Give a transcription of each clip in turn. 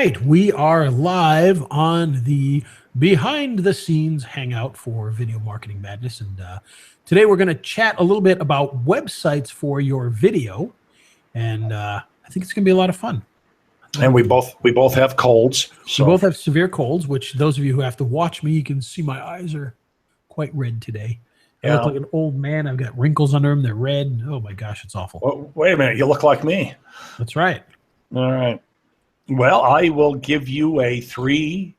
right, we are live on the behind the scenes hangout for Video Marketing Madness, and today we're going to chat a little bit about websites for your video, and I think it's going to be a lot of fun. And we both have colds. So. We both have severe colds, which those of you who have to watch me, you can see my eyes are quite red today. I look like an old man. I've got wrinkles under them. They're red. Oh my gosh, it's awful. Well, wait a minute. You look like me. That's right. All right. Well, I will give you a 3,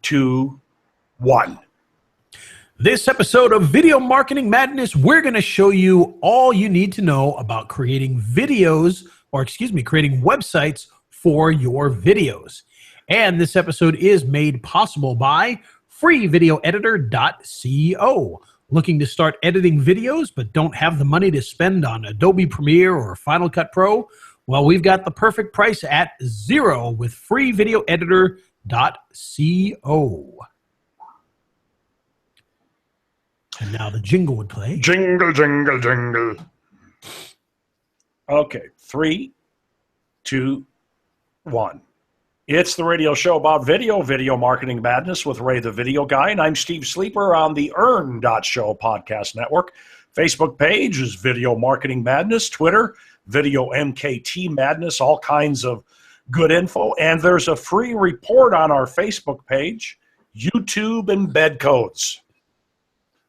2, 1. This episode of Video Marketing Madness, we're going to show you all you need to know about creating videos, creating websites for your videos. And this episode is made possible by freevideoeditor.co. Looking to start editing videos but don't have the money to spend on Adobe Premiere or Final Cut Pro? Well, we've got the perfect price at $0 with freevideoeditor.co. And now the jingle would play. Jingle, jingle, jingle. Okay, 3, 2, 1. It's the radio show about Video Marketing Madness with Ray the Video Guy, and I'm Steve Sleeper on the Earn.show podcast network. Facebook page is Video Marketing Madness, Twitter, Video MKT Madness, all kinds of good info. And there's a free report on our Facebook page, YouTube Embed Codes,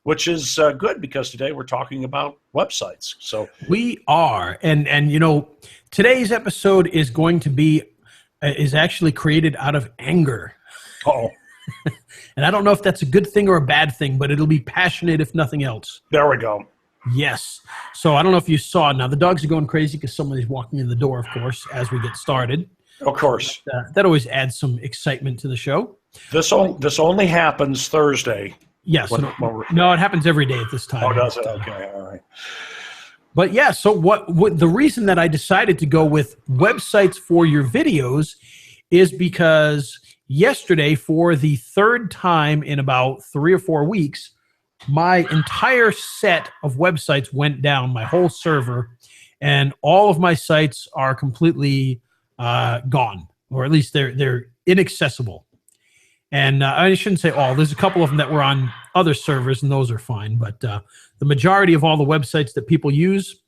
which is good because today we're talking about websites. So we are, and you know, today's episode is going to be is actually created out of anger. Uh-oh. And I don't know if that's a good thing or a bad thing, but it'll be passionate if nothing else. There we go. Yes. So I don't know if you saw. Now, the dogs are going crazy because somebody's walking in the door, of course, as we get started. Of course. That always adds some excitement to the show. This only happens Thursday. Yes. No, it happens every day at this time. Oh, does it? Okay. All right. But yeah, so what the reason that I decided to go with websites for your videos is because yesterday, for the third time in about 3 or 4 weeks, my entire set of websites went down, my whole server, and all of my sites are completely gone, or at least they're inaccessible. And I shouldn't say all. There's a couple of them that were on other servers, and those are fine. But the majority of all the websites that people use,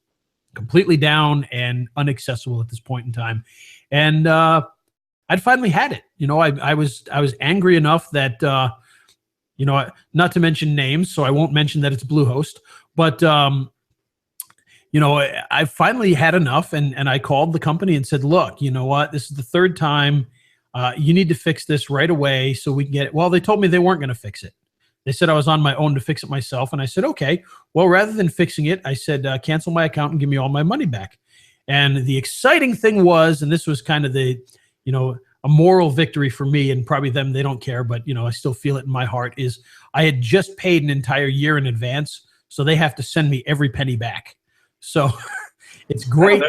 completely down and inaccessible at this point in time. And I'd finally had it. You know, I was angry enough that, you know, not to mention names, so I won't mention that it's Bluehost. But, you know, I finally had enough, and I called the company and said, look, you know what? This is the third time. You need to fix this right away so we can get it. Well, they told me they weren't going to fix it. They said I was on my own to fix it myself. And I said, okay, well, rather than fixing it, I said, cancel my account and give me all my money back. And the exciting thing was, and this was kind of the, you know, a moral victory for me, and probably them, they don't care, but, you know, I still feel it in my heart, is I had just paid an entire year in advance. So they have to send me every penny back. So it's great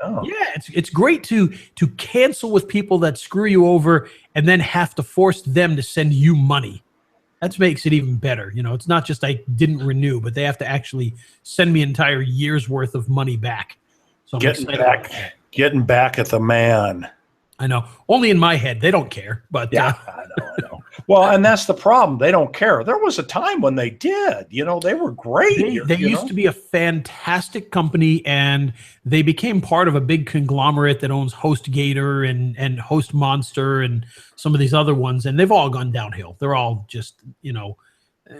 Oh. Yeah, it's great to cancel with people that screw you over and then have to force them to send you money. That makes it even better. You know, it's not just I didn't renew, but they have to actually send me an entire year's worth of money back. So I'm getting back at the man. I know. Only in my head. They don't care. But yeah, I know. Well, and that's the problem. They don't care. There was a time when they did. You know, they were great. They used to be a fantastic company, and they became part of a big conglomerate that owns HostGator and Host Monster and some of these other ones, and they've all gone downhill. They're all just, you know,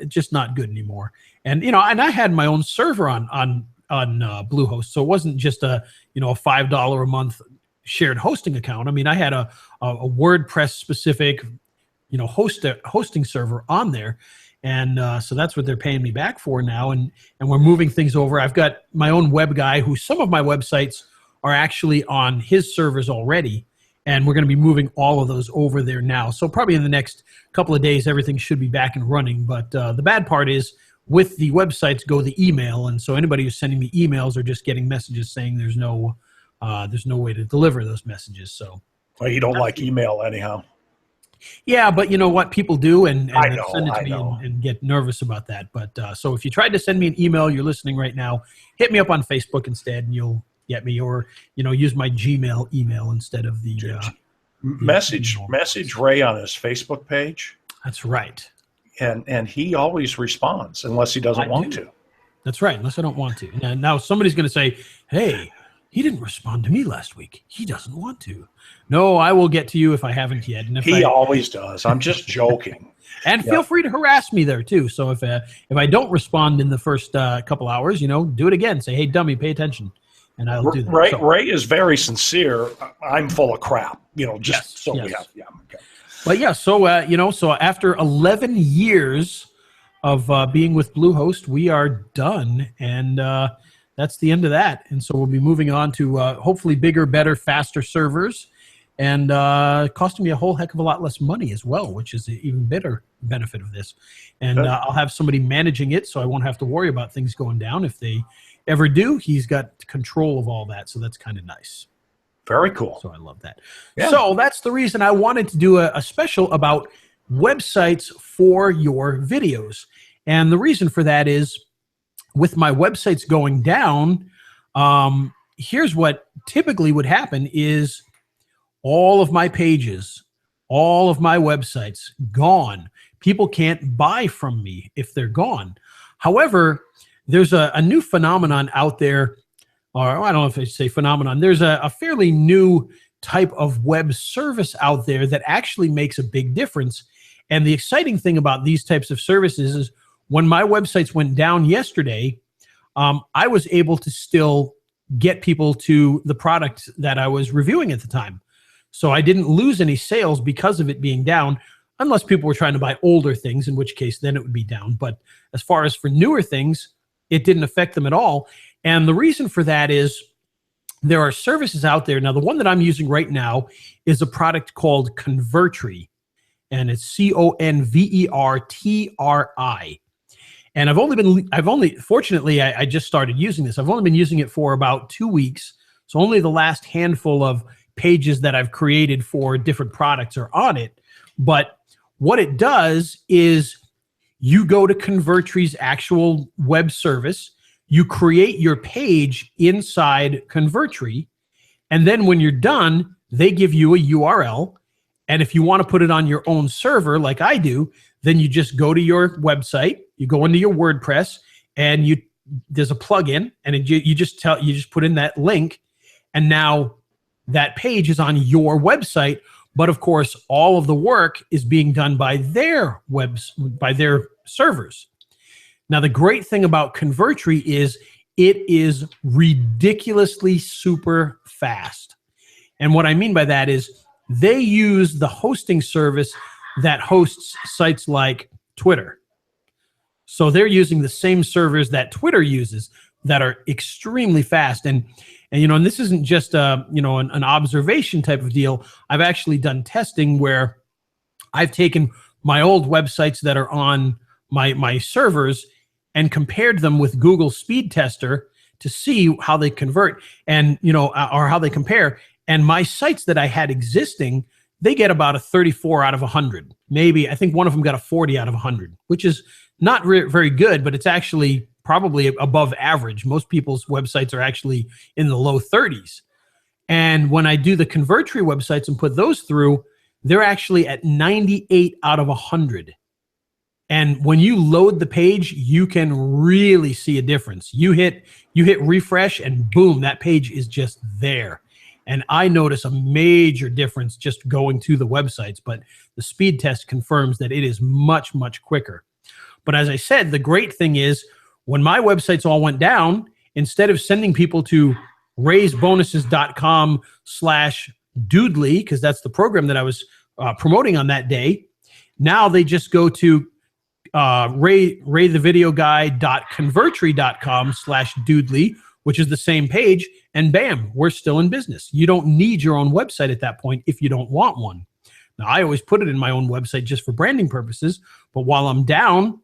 just not good anymore. And, you know, and I had my own server on Bluehost, so it wasn't just a, you know, a $5 a month shared hosting account. I mean, I had a WordPress specific, you know, hosting server on there. And so that's what they're paying me back for now. And we're moving things over. I've got my own web guy who some of my websites are actually on his servers already. And we're going to be moving all of those over there now. So probably in the next couple of days, everything should be back and running. But the bad part is with the websites go the email. And so anybody who's sending me emails are just getting messages saying there's no way to deliver those messages. So well, you don't like email anyhow. Yeah, but you know what people do, and I know, send it to me and get nervous about that. But so if you tried to send me an email, you're listening right now, hit me up on Facebook instead, and you'll get me, or use my Gmail email instead of the Message Ray on his Facebook page. That's right. And he always responds unless he doesn't want to. That's right, unless I don't want to. And now somebody's going to say, hey, he didn't respond to me last week. He doesn't want to. No, I will get to you if I haven't yet. And if he always does. I'm just joking. And feel free to harass me there, too. So if I don't respond in the first couple hours, do it again. Say, hey, dummy, pay attention. And I'll do that. Ray is very sincere. I'm full of crap. We have. Yeah. Okay. But yeah, so after 11 years of being with Bluehost, we are done, and that's the end of that. And so we'll be moving on to hopefully bigger, better, faster servers, and costing me a whole heck of a lot less money as well, which is an even better benefit of this. And I'll have somebody managing it, so I won't have to worry about things going down. If they ever do, he's got control of all that, so that's kind of nice. Very cool. So I love that. Yeah. So that's the reason I wanted to do a special about websites for your videos. And the reason for that is with my websites going down, here's what typically would happen is all of my pages, all of my websites gone. People can't buy from me if they're gone. However, there's a new phenomenon out there, or I don't know if I say phenomenon. There's a fairly new type of web service out there that actually makes a big difference. And the exciting thing about these types of services is when my websites went down yesterday, I was able to still get people to the product that I was reviewing at the time. So I didn't lose any sales because of it being down, unless people were trying to buy older things, in which case then it would be down. But as far as for newer things, it didn't affect them at all. And the reason for that is there are services out there. Now, the one that I'm using right now is a product called Convertri, and it's Convertri. And fortunately, I just started using this. I've only been using it for about 2 weeks. So only the last handful of pages that I've created for different products are on it. But what it does is you go to Convertri's actual web service, you create your page inside Convertri, and then when you're done, they give you a URL. And if you want to put it on your own server like I do, then you just go to your website, you go into your WordPress, and there's a plugin, and you just put in that link, and now that page is on your website. But of course, all of the work is being done by their servers. Now, the great thing about Convertri is it is ridiculously super fast. And what I mean by that is they use the hosting service that hosts sites like Twitter. So they're using the same servers that Twitter uses that are extremely fast. And this isn't just an observation type of deal. I've actually done testing where I've taken my old websites that are on my servers and compared them with Google Speed Tester to see how they convert and or how they compare. And my sites that I had existing, they get about a 34 out of 100. Maybe I think one of them got a 40 out of 100, which is not very good, but it's actually probably above average. Most people's websites are actually in the low 30s. And when I do the Convertri websites and put those through, they're actually at 98 out of 100. And when you load the page, you can really see a difference. You hit refresh and boom, that page is just there. And I notice a major difference just going to the websites, but the speed test confirms that it is much, much quicker. But as I said, the great thing is when my websites all went down, instead of sending people to raisebonuses.com/Doodly, because that's the program that I was promoting on that day, now they just go to raythevideoguy.convertri.com/Doodly, which is the same page, and bam, we're still in business. You don't need your own website at that point if you don't want one. Now, I always put it in my own website just for branding purposes, but while I'm down,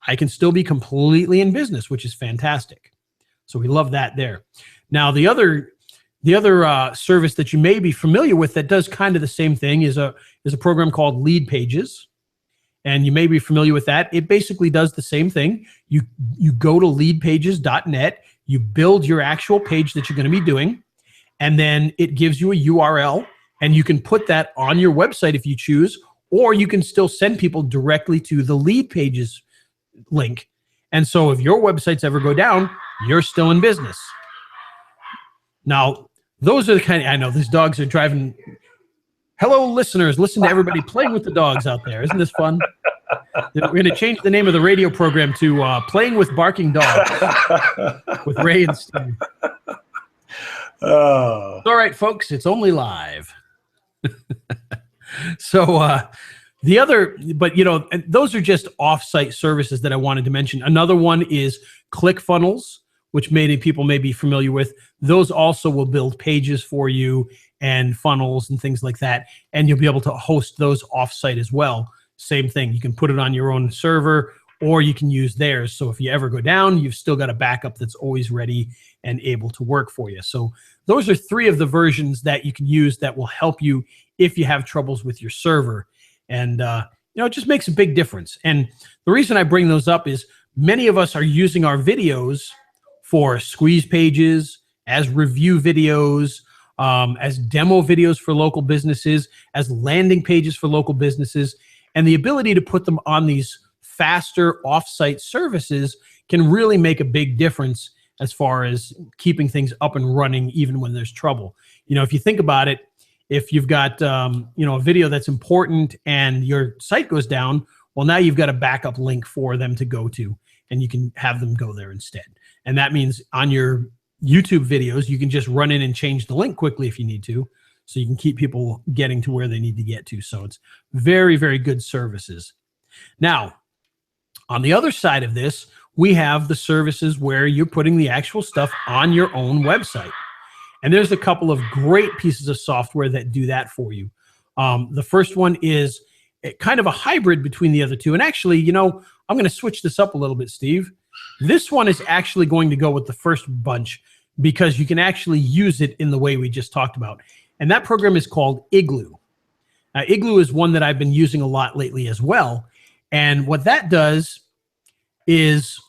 I can still be completely in business, which is fantastic. So we love that there. Now, the other service that you may be familiar with that does kind of the same thing is a program called Lead Pages. And you may be familiar with that. It basically does the same thing. You go to leadpages.net, you build your actual page that you're going to be doing, and then it gives you a URL, And you can put that on your website if you choose, or you can still send people directly to the lead pages link. And so if your websites ever go down, you're still in business. Now, those are the kind of, I know these dogs are driving. Hello, listeners. Listen to everybody playing with the dogs out there. Isn't this fun? We're going to change the name of the radio program to Playing with Barking Dogs with Ray and Steve. All right, folks, it's only live. So the other, but those are just off-site services that I wanted to mention. Another one is ClickFunnels, which many people may be familiar with. Those also will build pages for you and funnels and things like that. And you'll be able to host those off-site as well. Same thing. You can put it on your own server or you can use theirs. So if you ever go down, you've still got a backup that's always ready and able to work for you. So those are 3 of the versions that you can use that will help you if you have troubles with your server. And, it just makes a big difference. And the reason I bring those up is many of us are using our videos for squeeze pages, as review videos, as demo videos for local businesses, as landing pages for local businesses. And the ability to put them on these faster off-site services can really make a big difference as far as keeping things up and running even when there's trouble. If you think about it, if you've got a video that's important and your site goes down, well, now you've got a backup link for them to go to, and you can have them go there instead. And that means on your YouTube videos, you can just run in and change the link quickly if you need to, so you can keep people getting to where they need to get to. So it's very, very good services. Now, on the other side of this, we have the services where you're putting the actual stuff on your own website. And there's a couple of great pieces of software that do that for you. The first one is kind of a hybrid between the other two. And actually, I'm going to switch this up a little bit, Steve. This one is actually going to go with the first bunch because you can actually use it in the way we just talked about. And that program is called Igloo. Now, Igloo is one that I've been using a lot lately as well. And what that does is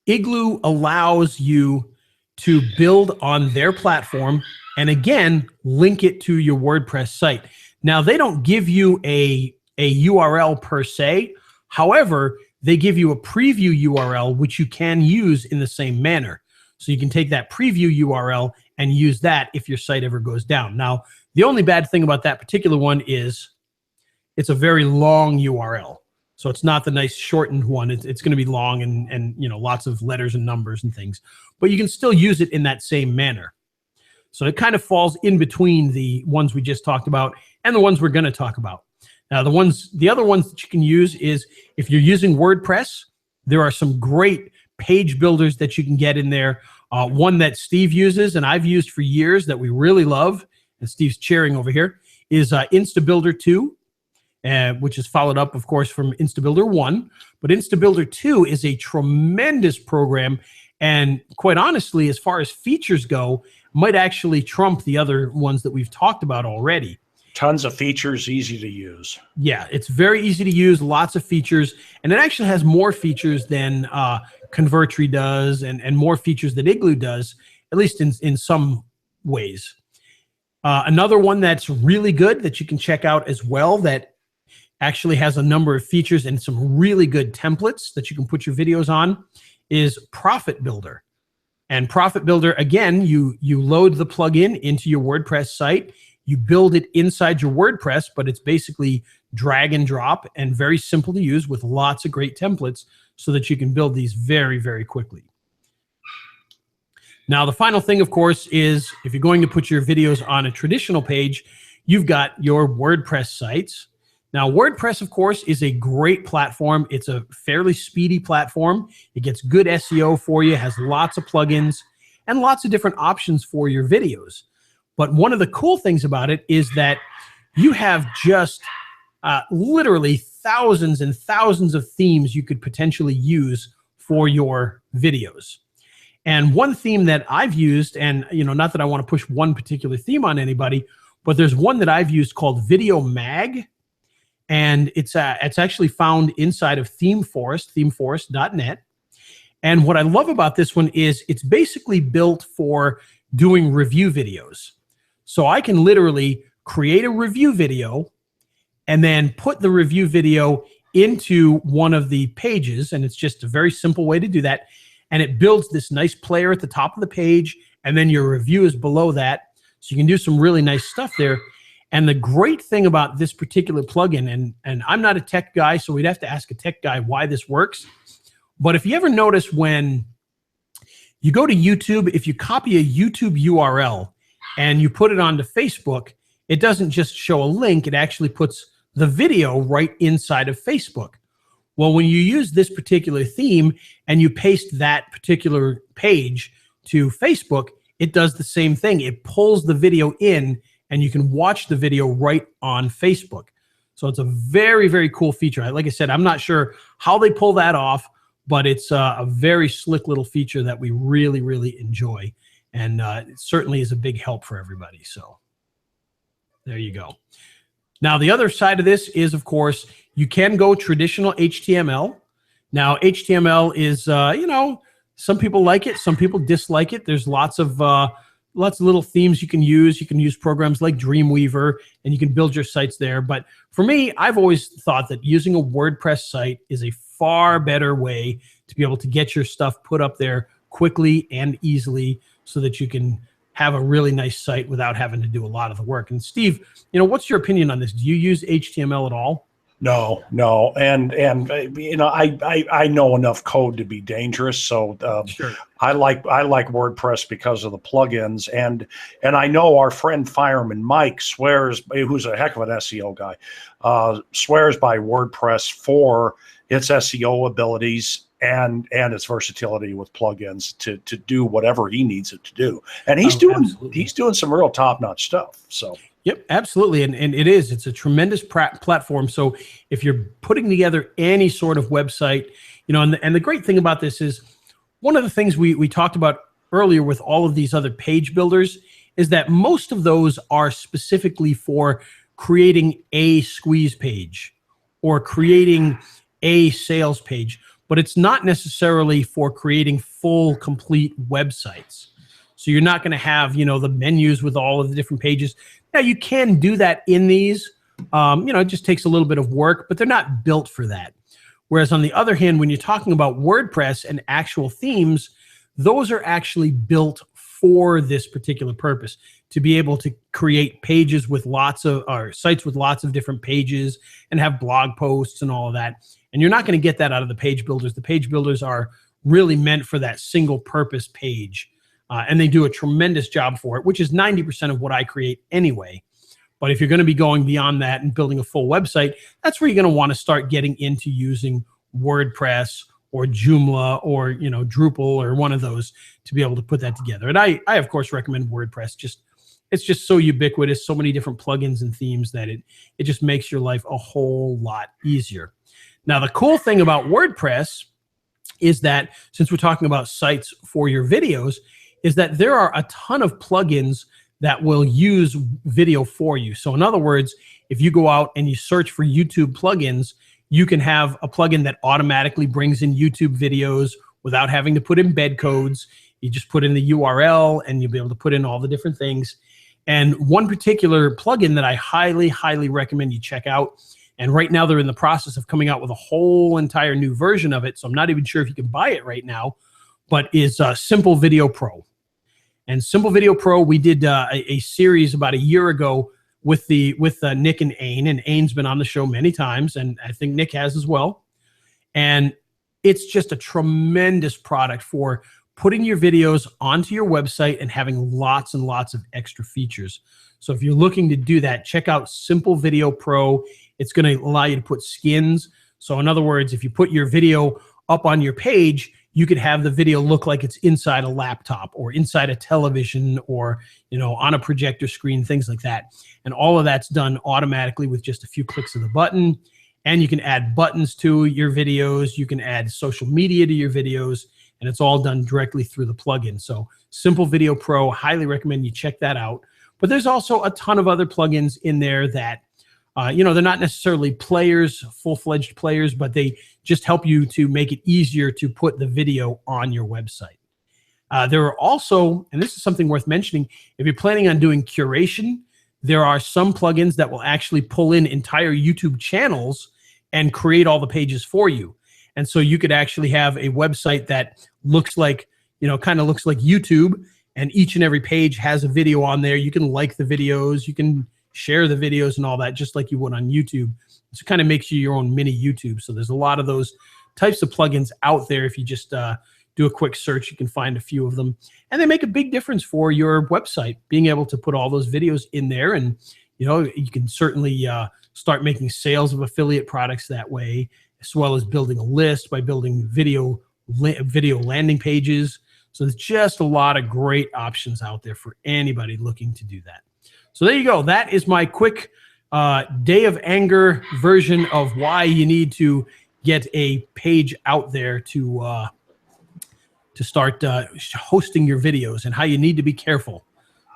Igloo allows you to build on their platform and, again, link it to your WordPress site. Now, they don't give you a URL per se. However, they give you a preview URL, which you can use in the same manner. So you can take that preview URL and use that if your site ever goes down. Now, the only bad thing about that particular one is it's a very long URL. So it's not the nice shortened one. It's going to be long and lots of letters and numbers and things. But you can still use it in that same manner. So it kind of falls in between the ones we just talked about and the ones we're going to talk about. Now, the other ones that you can use is if you're using WordPress, there are some great page builders that you can get in there. One that Steve uses and I've used for years that we really love, and Steve's cheering over here, is Instabuilder 2. Which is followed up, of course, from Instabuilder 1. But Instabuilder 2 is a tremendous program. And quite honestly, as far as features go, might actually trump the other ones that we've talked about already. Tons of features, easy to use. Yeah, it's very easy to use, lots of features. And it actually has more features than Convertri does and more features than Igloo does, at least in some ways. Another one that's really good that you can check out as well that actually has a number of features and some really good templates that you can put your videos on is Profit Builder. And Profit Builder, again, you load the plugin into your WordPress site. You build it inside your WordPress, but it's basically drag and drop and very simple to use with lots of great templates so that you can build these very, very quickly. Now, the final thing, of course, is if you're going to put your videos on a traditional page, you've got your WordPress sites. Now, WordPress, of course, is a great platform. It's a fairly speedy platform. It gets good SEO for you, has lots of plugins, and lots of different options for your videos. But one of the cool things about it is that you have just literally thousands and thousands of themes you could potentially use for your videos. And one theme that I've used, and not that I want to push one particular theme on anybody, but there's one that I've used called Video Mag. And it's actually found inside of ThemeForest, themeforest.net. And what I love about this one is it's basically built for doing review videos. So I can literally create a review video and then put the review video into one of the pages. And it's just a very simple way to do that. And it builds this nice player at the top of the page. And then your review is below that. So you can do some really nice stuff there. And the great thing about this particular plugin, and I'm not a tech guy, so we'd have to ask a tech guy why this works. But if you ever notice when you go to YouTube, if you copy a YouTube URL and you put it onto Facebook, it doesn't just show a link, it actually puts the video right inside of Facebook. Well, when you use this particular theme and you paste that particular page to Facebook, it does the same thing. It pulls the video in and you can watch the video right on Facebook. So it's a very, very cool feature. Like I said, I'm not sure how they pull that off, but it's a very slick little feature that we really, really enjoy. And it certainly is a big help for everybody. So there you go. Now, the other side of this is, of course, you can go traditional HTML. Now, HTML is, you know, some people like it, some people dislike it. There's lots of little themes you can use. You can use programs like Dreamweaver, and you can build your sites there. But for me, I've always thought that using a WordPress site is a far better way to be able to get your stuff put up there quickly and easily so that you can have a really nice site without having to do a lot of the work. And Steve, you know, what's your opinion on this? Do you use HTML at all? No, and you know, I know enough code to be dangerous, so Sure. I like WordPress because of the plugins, and I know our friend Fireman Mike swears, who's a heck of an SEO guy, swears by WordPress for its SEO abilities and its versatility with plugins to do whatever he needs it to do, and he's doing some real top-notch stuff. So. Yep, absolutely. And it's a tremendous platform. So if you're putting together any sort of website, you know, and the great thing about this is one of the things we talked about earlier with all of these other page builders is that most of those are specifically for creating a squeeze page or creating a sales page, but it's not necessarily for creating full, complete websites. So you're not going to have, you know, the menus with all of the different pages. Now, you can do that in these. You know, it just takes a little bit of work, but they're not built for that. Whereas on the other hand, when you're talking about WordPress and actual themes, those are actually built for this particular purpose, to be able to create pages with or sites with lots of different pages and have blog posts and all of that. And you're not going to get that out of the page builders. The page builders are really meant for that single purpose page. And they do a tremendous job for it, which is 90% of what I create anyway. But if you're going to be going beyond that and building a full website, that's where you're going to want to start getting into using WordPress or Joomla or, you know, Drupal or one of those to be able to put that together. And I of course, recommend WordPress. It's just so ubiquitous, so many different plugins and themes that it just makes your life a whole lot easier. Now, the cool thing about WordPress is that since we're talking about sites for your videos, is that there are a ton of plugins that will use video for you. So in other words, if you go out and you search for YouTube plugins, you can have a plugin that automatically brings in YouTube videos without having to put embed codes. You just put in the URL and you'll be able to put in all the different things. And one particular plugin that I highly, highly recommend you check out, and right now they're in the process of coming out with a whole entire new version of it, so I'm not even sure if you can buy it right now, but is Simple Video Pro. And Simple Video Pro, we did a series about a year ago with Nick and Ain, and Ain's been on the show many times, and I think Nick has as well. And it's just a tremendous product for putting your videos onto your website and having lots and lots of extra features. So if you're looking to do that, check out Simple Video Pro. It's going to allow you to put skins. So in other words, if you put your video up on your page, you could have the video look like it's inside a laptop or inside a television or, you know, on a projector screen, things like that. And all of that's done automatically with just a few clicks of the button. And you can add buttons to your videos. You can add social media to your videos, and it's all done directly through the plugin. So Simple Video Pro, highly recommend you check that out. But there's also a ton of other plugins in there that, you know, they're not necessarily players, full-fledged players, but they just help you to make it easier to put the video on your website. There are also, and this is something worth mentioning, if you're planning on doing curation, there are some plugins that will actually pull in entire YouTube channels and create all the pages for you. And so you could actually have a website that looks like, kind of looks like YouTube, and each and every page has a video on there. You can like the videos, you can share the videos and all that, just like you would on YouTube. So it kind of makes you your own mini YouTube. So there's a lot of those types of plugins out there. If you just do a quick search, you can find a few of them. And they make a big difference for your website, being able to put all those videos in there. And, you can certainly start making sales of affiliate products that way, as well as building a list by building video landing pages. So there's just a lot of great options out there for anybody looking to do that. So there you go. That is my quick day of anger version of why you need to get a page out there to start hosting your videos, and how you need to be careful.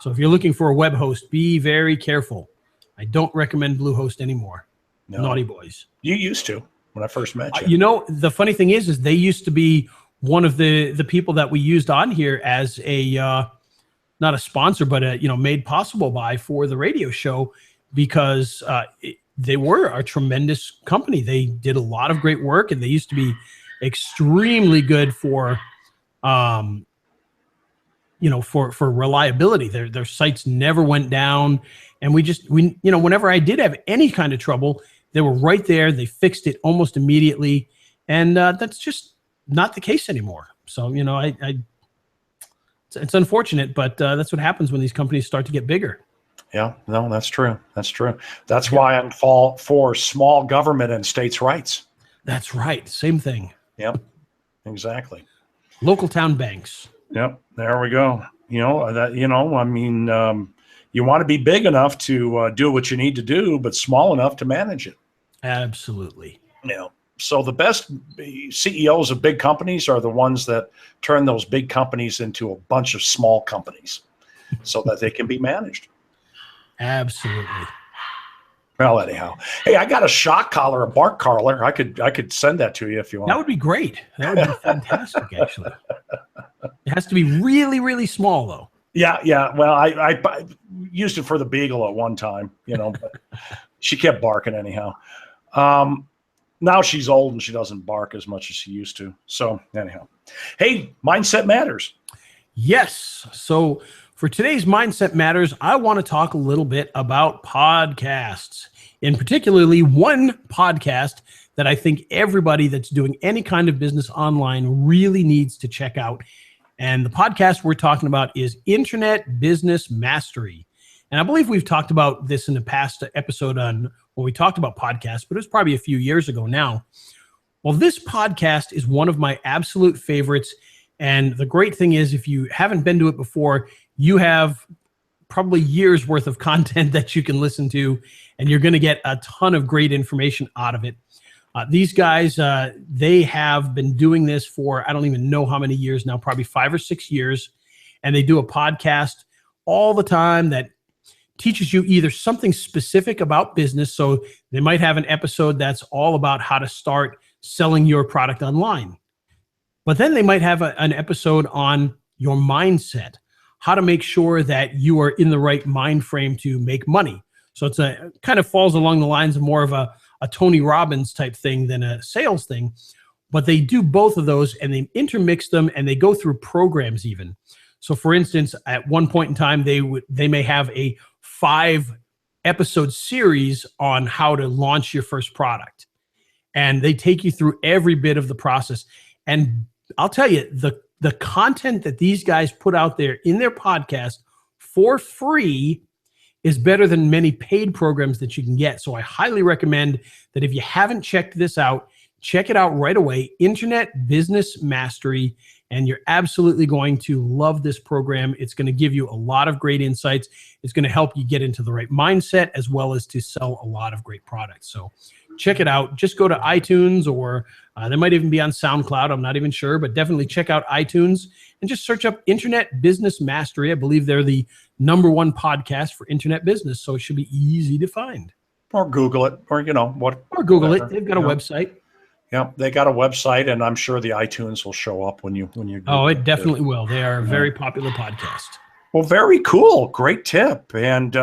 So if you're looking for a web host, be very careful. I don't recommend Bluehost anymore. No. Naughty boys. You used to when I first met you. The funny thing is they used to be one of the people that we used on here as a not a sponsor, but made possible by for the radio show, because they were a tremendous company. They did a lot of great work, and they used to be extremely good for for reliability. Their sites never went down. And we whenever I did have any kind of trouble, they were right there. They fixed it almost immediately. And that's just not the case anymore. So, it's unfortunate, but that's what happens when these companies start to get bigger. Yeah, no, that's true. That's true. That's why I'm for small government and states' rights. That's right. Same thing. Yep, exactly. Local town banks. Yep, there we go. You want to be big enough to do what you need to do, but small enough to manage it. Absolutely. So the best CEOs of big companies are the ones that turn those big companies into a bunch of small companies so that they can be managed. Absolutely. Well, anyhow, hey, I got a shock collar, a bark collar. I could send that to you if you want. That would be great. That would be fantastic, actually. It has to be really, really small, though. Yeah. Well, I used it for the beagle at one time, but she kept barking anyhow. Now she's old and she doesn't bark as much as she used to. So anyhow, hey, Mindset Matters. Yes. So for today's Mindset Matters, I want to talk a little bit about podcasts, in particularly one podcast that I think everybody that's doing any kind of business online really needs to check out. And the podcast we're talking about is Internet Business Mastery. And I believe we've talked about this in the past episode when we talked about podcasts, but it was probably a few years ago now. Well, this podcast is one of my absolute favorites. And the great thing is, if you haven't been to it before, you have probably years worth of content that you can listen to, and you're going to get a ton of great information out of it. These guys, they have been doing this for, I don't even know how many years now, probably 5 or 6 years. And they do a podcast all the time that teaches you either something specific about business. So they might have an episode that's all about how to start selling your product online. But then they might have an episode on your mindset, how to make sure that you are in the right mind frame to make money. So it kind of falls along the lines of more of a Tony Robbins type thing than a sales thing. But they do both of those, and they intermix them, and they go through programs even. So for instance, at one point in time, they may have a 5-episode series on how to launch your first product. And they take you through every bit of the process. And I'll tell you, the content that these guys put out there in their podcast for free is better than many paid programs that you can get. So I highly recommend that if you haven't checked this out, check it out right away, Internet Business Mastery, and you're absolutely going to love this program. It's going to give you a lot of great insights. It's going to help you get into the right mindset as well as to sell a lot of great products. So check it out. Just go to iTunes, or they might even be on SoundCloud. I'm not even sure, but definitely check out iTunes and just search up Internet Business Mastery. I believe they're the #1 podcast for internet business, so it should be easy to find. Or Google it, or Or Google it. They've got a website. Yep, they got a website, and I'm sure the iTunes will show up when you Oh, it definitely will. They are a very popular podcast. Well, very cool. Great tip. And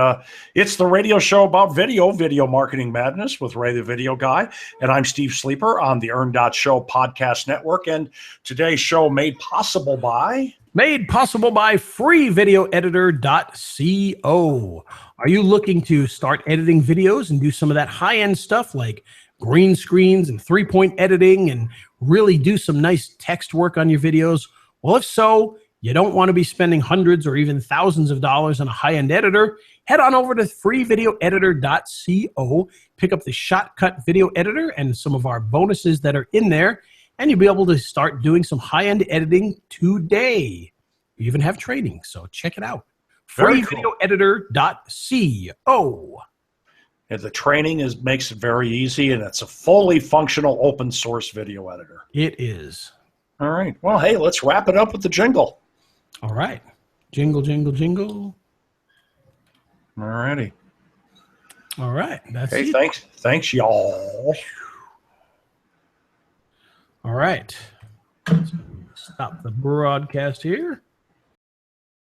it's the radio show about video marketing madness with Ray the Video Guy. And I'm Steve Sleeper on the Show Podcast Network. And today's show made possible by freevideoeditor.co. Are you looking to start editing videos and do some of that high-end stuff like green screens and three-point editing and really do some nice text work on your videos? Well, if so, you don't want to be spending hundreds or even thousands of dollars on a high-end editor. Head on over to freevideoeditor.co, pick up the Shotcut Video Editor and some of our bonuses that are in there, and you'll be able to start doing some high-end editing today. We even have training, so check it out. freevideoeditor.co. And the training makes it very easy, and it's a fully functional open source video editor. It is. All right. Well, hey, let's wrap it up with the jingle. All right. Jingle, jingle, jingle. All righty. All right. That's it. Thanks, y'all. All right. Stop the broadcast here.